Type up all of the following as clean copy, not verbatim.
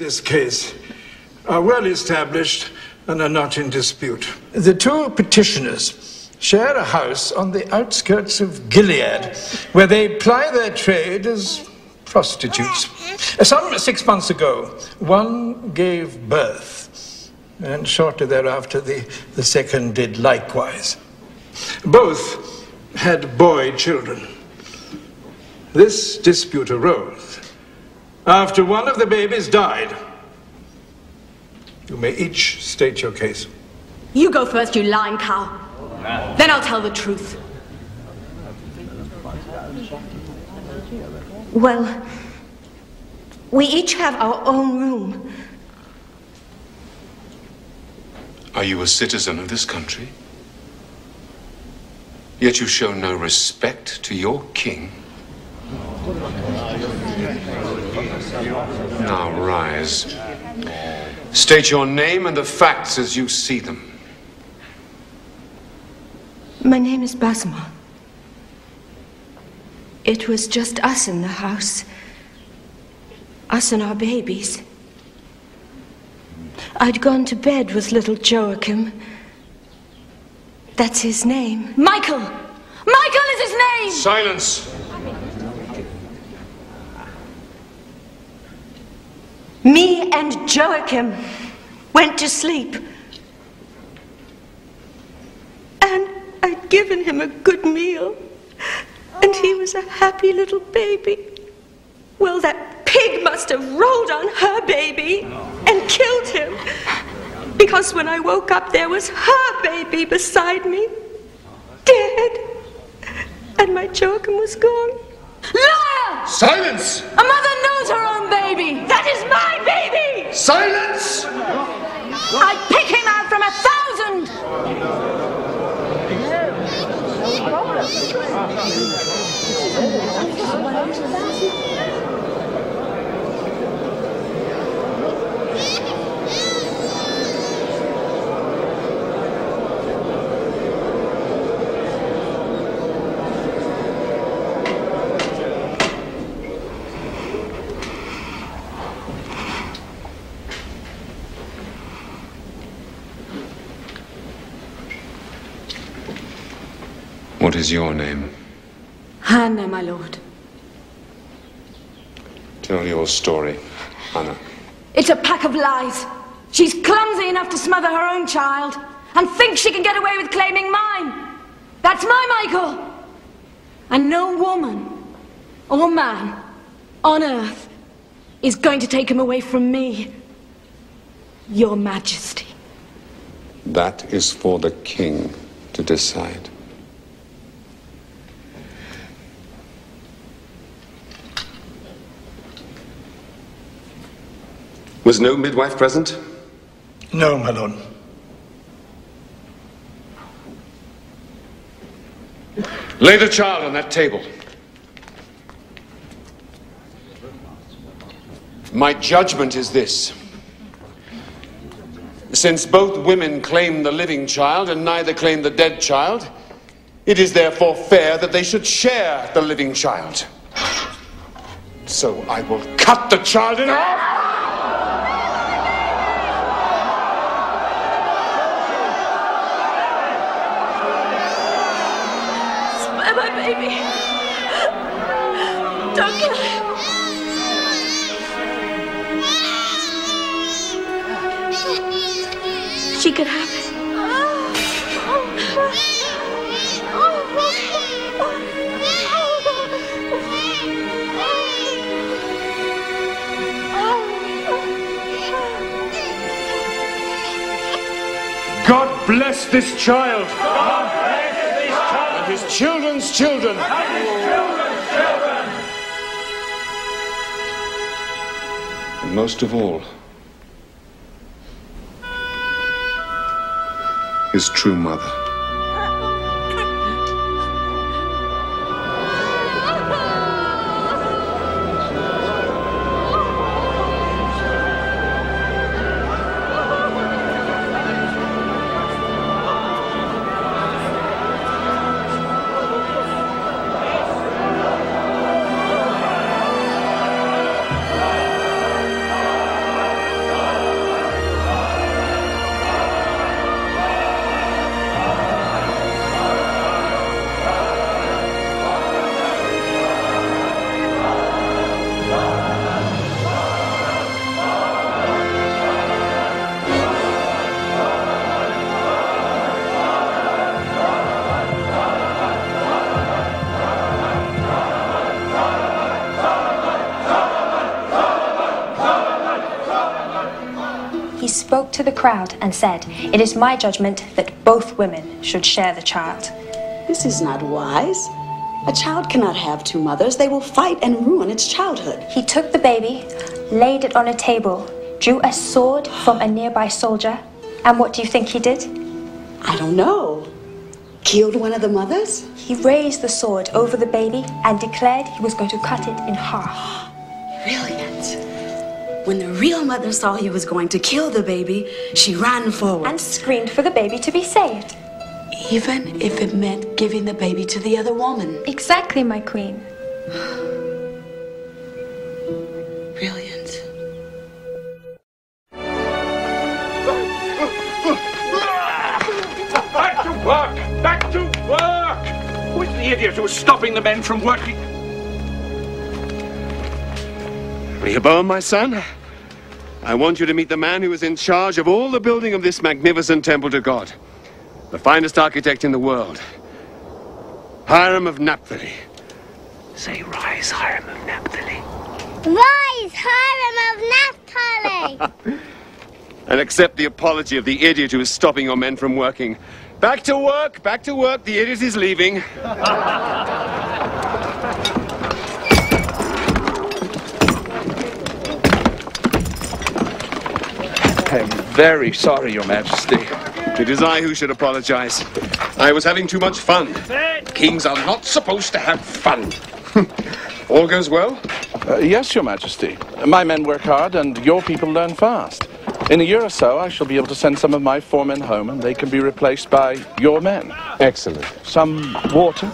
This case are well established and are not in dispute. The two petitioners share a house on the outskirts of Gilead, where they ply their trade as prostitutes. Some 6 months ago, one gave birth, and shortly thereafter the second did likewise. Both had boy children. This dispute arose after one of the babies died. You may each state your case. You go first, you lying cow. Then I'll tell the truth. Well, we each have our own room. Are you a citizen of this country? Yet you show no respect to your king. Now rise. State your name and the facts as you see them. My name is Basma. It was just us in the house. Us and our babies. I'd gone to bed with little Joachim. That's his name. Michael! Michael is his name! Silence! Me and Joachim went to sleep. And I'd given him a good meal. And he was a happy little baby. Well, that pig must have rolled on her baby and killed him. Because when I woke up, there was her baby beside me, dead. And my Joachim was gone. Liar! Silence! A mother knows her own baby! That is my baby! Silence! I'd pick him out from 1,000! What is your name? Hannah, my lord. Tell your story, Hannah. It's a pack of lies. She's clumsy enough to smother her own child and thinks she can get away with claiming mine. That's my Michael. And no woman or man on earth is going to take him away from me, Your Majesty. That is for the king to decide. Was no midwife present? No, my lord. Lay the child on that table. My judgment is this. Since both women claim the living child and neither claim the dead child, it is therefore fair that they should share the living child. So I will cut the child in half. Spare my baby. Don't kill him. She could have it. God bless this child. God bless this child. And his children's children. And his children's children. And most of all, his true mother. he spoke to the crowd and said, "It is my judgment that both women should share the child." This is not wise. A child cannot have two mothers. They will fight and ruin its childhood. He took the baby, laid it on a table, drew a sword from a nearby soldier, and what do you think he did? I don't know. Killed one of the mothers? He raised the sword over the baby and declared he was going to cut it in half. Brilliant. When the real mother saw he was going to kill the baby, she ran forward. And screamed for the baby to be saved. Even if it meant giving the baby to the other woman. Exactly, my queen. Brilliant. Back to work! Back to work! Who is the idiot who is stopping the men from working? Rehoboam, my son, I want you to meet the man who is in charge of all the building of this magnificent temple to God. The finest architect in the world. Hiram of Naphtali. Say, rise, Hiram of Naphtali. Rise, Hiram of Naphtali! And accept the apology of the idiot who is stopping your men from working. Back to work, back to work. The idiot is leaving. I'm very sorry, Your Majesty. It is I who should apologize. I was having too much fun. Kings are not supposed to have fun. All goes well? Yes, Your Majesty. My men work hard and your people learn fast. In a year or so, I shall be able to send some of my foremen home and they can be replaced by your men. Excellent. Some water?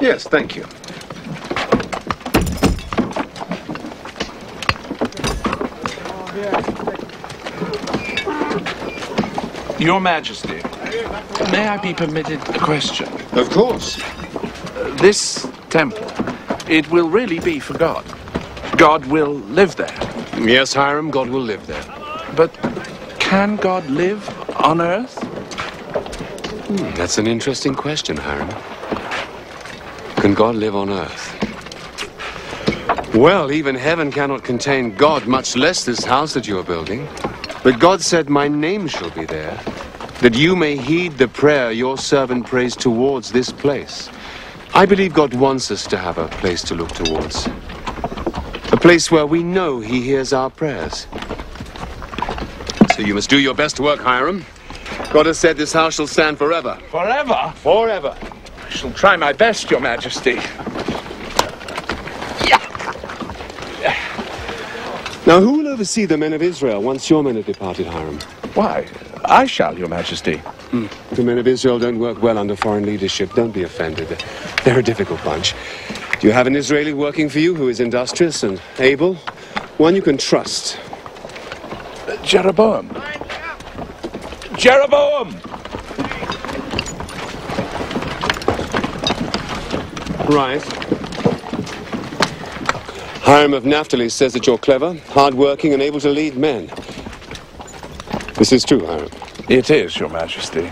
Yes, thank you. Your Majesty, may I be permitted a question? Of course. This temple, it will really be for God. God will live there. Yes, Hiram, God will live there. But can God live on earth? That's an interesting question, Hiram. Can God live on earth? Well, even heaven cannot contain God, much less this house that you are building. But God said, "My name shall be there, that you may heed the prayer your servant prays towards this place." I believe God wants us to have a place to look towards. A place where we know he hears our prayers. So you must do your best work, Hiram. God has said this house shall stand forever. Forever? Forever. I shall try my best, Your Majesty. Now, who will oversee the men of Israel once your men have departed, Hiram? Why, I shall, Your Majesty. The men of Israel don't work well under foreign leadership. Don't be offended. They're a difficult bunch. Do you have an Israeli working for you who is industrious and able? One you can trust. Jeroboam. Jeroboam! Right. Hiram of Naphtali says that you're clever, hard-working, and able to lead men. This is true, Hiram. It is, Your Majesty.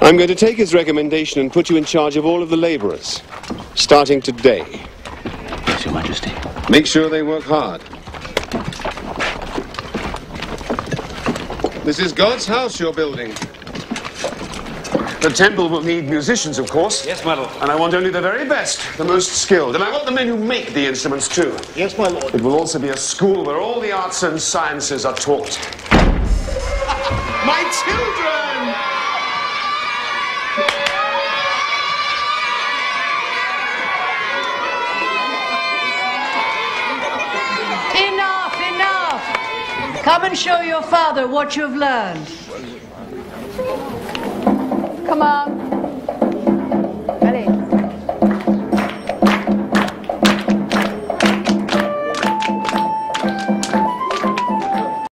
I'm going to take his recommendation and put you in charge of all of the laborers, starting today. Yes, Your Majesty. Make sure they work hard. This is God's house you're building. The temple will need musicians, of course. Yes, my lord. And I want only the very best, the most skilled. And I want the men who make the instruments, too. Yes, my lord. It will also be a school where all the arts and sciences are taught. My children! Enough, enough! Come and show your father what you've learned. Come on.